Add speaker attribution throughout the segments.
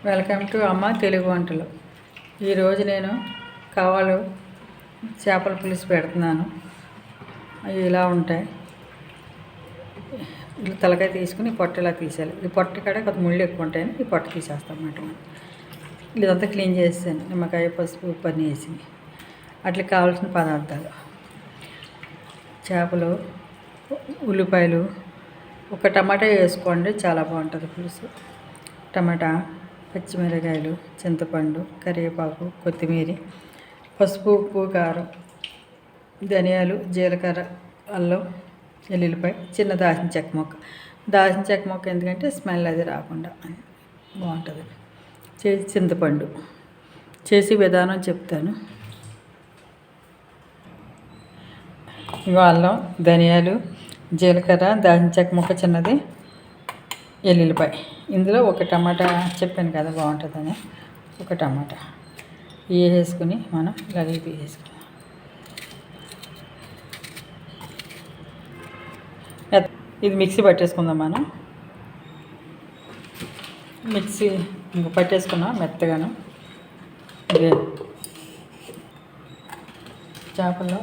Speaker 1: Welcome to అమ్మ తెలుగు వంటలు. ఈరోజు నేను కవ్వాలు చేపల పులుసు పెడుతున్నాను. అవి ఇలా ఉంటాయి. ఇలా తలకాయ తీసుకుని పొట్టు ఇలా తీసేయాలి. ఈ పొట్టు కాడ కొంత ముళ్ళు ఎక్కువ ఉంటాయని ఈ పొట్టు తీసేస్తాం అన్నమాట. ఇదంతా క్లీన్ చేసాను. నిమ్మకాయ, పసుపు, ఉప్పు అన్నీ వేసి అట్లా కావాల్సిన పదార్థాలు: చేపలు, ఉల్లిపాయలు, ఒక టమాటా వేసుకోండి, చాలా బాగుంటుంది పులుసు. టమాటా, పచ్చిమిరకాయలు, చింతపండు, కరివేపాకు, కొత్తిమీర, పసుపు, ఉప్పు, కారం, ధనియాలు, జీలకర్ర, అల్లం, ఎల్లుల్లిపాయ, చిన్న దాల్చిన చెక్క మొక్క. దాల్చిన చెక్క మొక్క ఎందుకంటే స్మెల్ అది రాకుండా బాగుంటుంది. చింతపండు చేసి విధానం చెప్తాను. ఇగో అల్లం, ధనియాలు, జీలకర్ర, దాల్చిన చెక్క మొక్క చిన్నది, ఎల్లుల్లిపాయ. ఇందులో ఒక టమాటా చెప్పాను కదా బాగుంటుందని, ఒక టమాటా వేసుకుని మనం ఇలాగే తీసేసుకుందాం. ఇది మిక్సీ పట్టేసుకుందాం. మనం మిక్సీ ఇంకా పట్టేసుకున్నాం మెత్తగాను. ఇదే చేపల్లో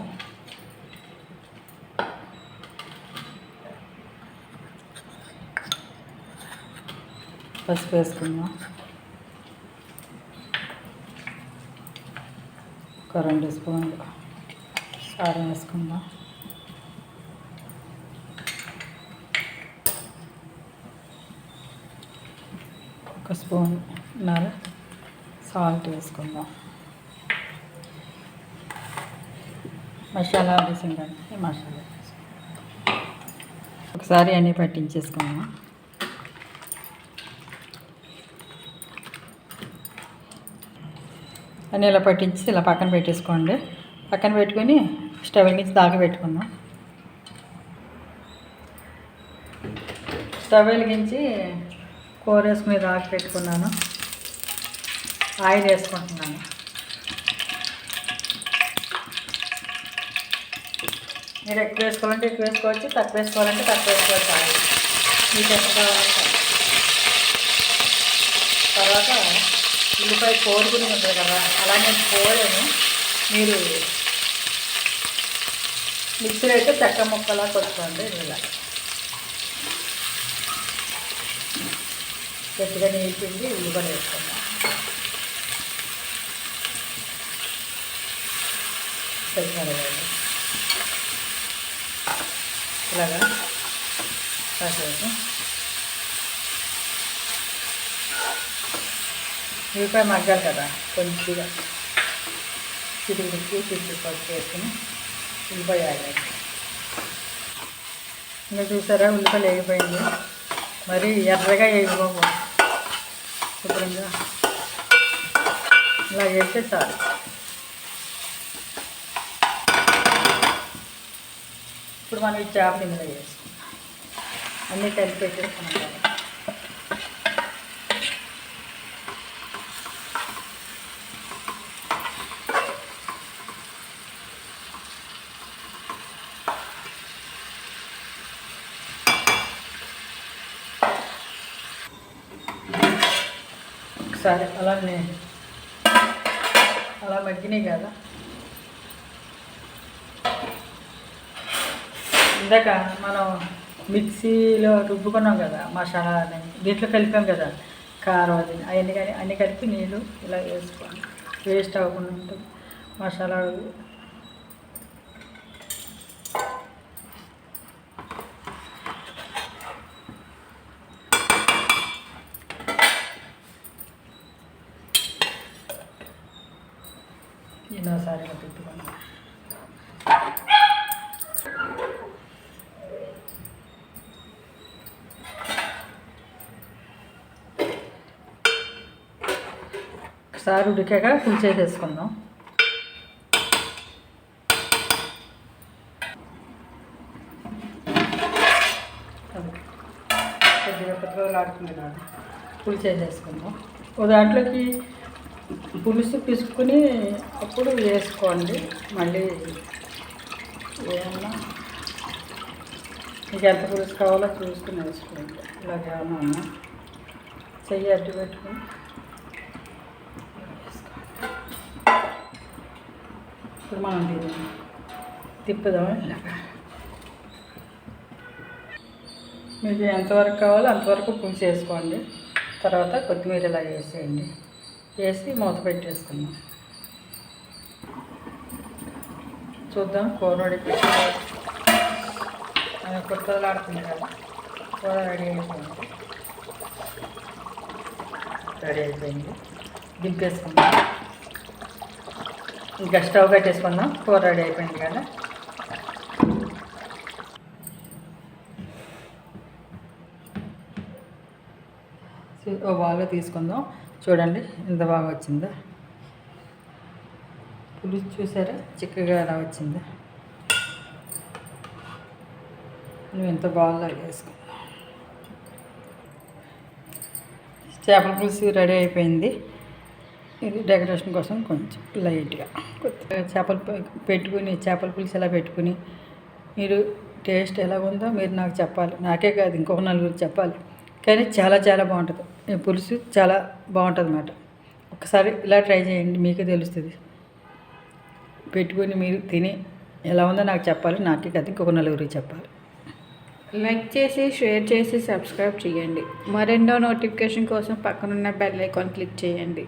Speaker 1: పసుపు వేసుకుందాం, ఒక 2 స్పూన్లు కారం వేసుకుందాం, ఒక స్పూన్నర సాల్ట్ వేసుకుందాం. మసాలా వేసాం కానీ మసాలా ఒకసారి అన్నీ పట్టించేసుకుందాం. అన్నీ ఇలా పట్టించి ఇలా పక్కన పెట్టేసుకోండి. పక్కన పెట్టుకొని స్టవ్ నుంచి దాకా పెట్టుకుందాం. స్టవ్ వెలిగించి కూర వేసుకుని దాకా పెట్టుకున్నాను. ఆయిల్ వేసుకుంటున్నాను. మీరు ఎక్కువ వేసుకోవాలంటే ఎక్కువ వేసుకోవచ్చు, తక్కువ వేసుకోవాలంటే తక్కువ వేసుకోవచ్చు. ఆయిల్ మీకు ఎంత కావాలంటే. తర్వాత ఉల్లిపాయ కోరుకుని ఉంటుంది కదా, అలా నేను కోరను. మీరు మిక్సీలో అయితే చెక్క ముక్కలా కొట్టుకోండి. ఇలా గట్టిగా నీళ్ళు పిండి ఉల్లిపాయలు వేసుకుందాం. పచ్చిమిరపకాయలు ఇలాగా కాసేపు ఉల్లిపాయ మగ్గాలి కదా, కొంచెంగా చిటికి పసుపు వేసుకుని ఉల్లిపాయ వేయాలి. ఇంకా చూసారా, ఉల్లిపాయలు వేగిపోయింది. మరి ఎర్రగా వేగిపోవు, శుభ్రంగా ఇలా వేస్తే చాలు. ఇప్పుడు మనం ఈ చేప ఇందులో వేసుకుంటాం. అన్నీ కలిపి పెట్టేసుకున్నాం. ఒకసారి అలా మగ్గినాయి కదా. ఇందాక మనం మిక్సీలో రుబ్బుకున్నాం కదా మసాలా, దీంట్లో కలిపాం కదా కారం, అది అవన్నీ కానీ అన్నీ కలిపి నీళ్ళు ఇలా వేసుకోండి. వేస్ట్ అవ్వకుండా ఉంటుంది మసాలా. ఎన్నోసారి తిప్పుకోండి. ఒకసారి ఉడికాక పులిచేసేసుకుందాం. కొద్దిగా పెద్దగా ఆడుతుంది కాదు, పులిచేసేసుకుందాం. ఓ దాంట్లోకి పులుసు పిసుకుని అప్పుడు వేసుకోండి. మళ్ళీ ఏమన్నా మీకు ఎంత పులుసు కావాలో చూసుకుని వేసుకోండి. ఇలాగ ఏమన్నా చెయ్యి అడ్డు పెట్టుకుని ఇప్పుడు మనం తిప్పుదాం ఇలాగా. మీకు ఎంతవరకు కావాలో అంతవరకు పులుసు వేసుకోండి. తర్వాత కొత్తిమీర ఇలా వేసేయండి. వేసి మూత పెట్టేసుకుందాం. చూద్దాం కూర కొత్తలాడుతుంది కదా. కూర రెడీ అయిపోయింది. దింపేసుకుందాం. ఇంకా స్టవ్ పెట్టేసుకుందాం. కూర రెడీ అయిపోయింది కదా. ఓ బాగా తీసుకుందాం. చూడండి ఎంత బాగా వచ్చిందో పులుసు. చూసారా చిక్కగా ఎలా వచ్చిందో. నువ్వు ఎంత బాగా వేసుకుందాం. చేపల పులుసు రెడీ అయిపోయింది. ఇది డెకరేషన్ కోసం కొంచెం లైట్గా కొద్దిగా చేపల పులుసు ఎలా పెట్టుకుని మీరు టేస్ట్ ఎలా ఉందో మీరు నాకు చెప్పాలి. నాకే కాదు ఇంకొక నలుగురు చెప్పాలి. కానీ చాలా చాలా బాగుంటుంది. ఈ పులుసు చాలా బాగుంటుంది అన్నమాట. ఒకసారి ఇలా ట్రై చేయండి, మీకే తెలుస్తుంది. పెట్టుకుని మీరు తిని ఎలా ఉందో నాకు చెప్పాలి. నాకే కాదు ఇంకొక నలుగురికి చెప్పాలి.
Speaker 2: లైక్ చేసి షేర్ చేసి సబ్స్క్రైబ్ చేయండి. మరెన్నో నోటిఫికేషన్ కోసం పక్కనున్న బెల్ ఐకాన్ క్లిక్ చేయండి.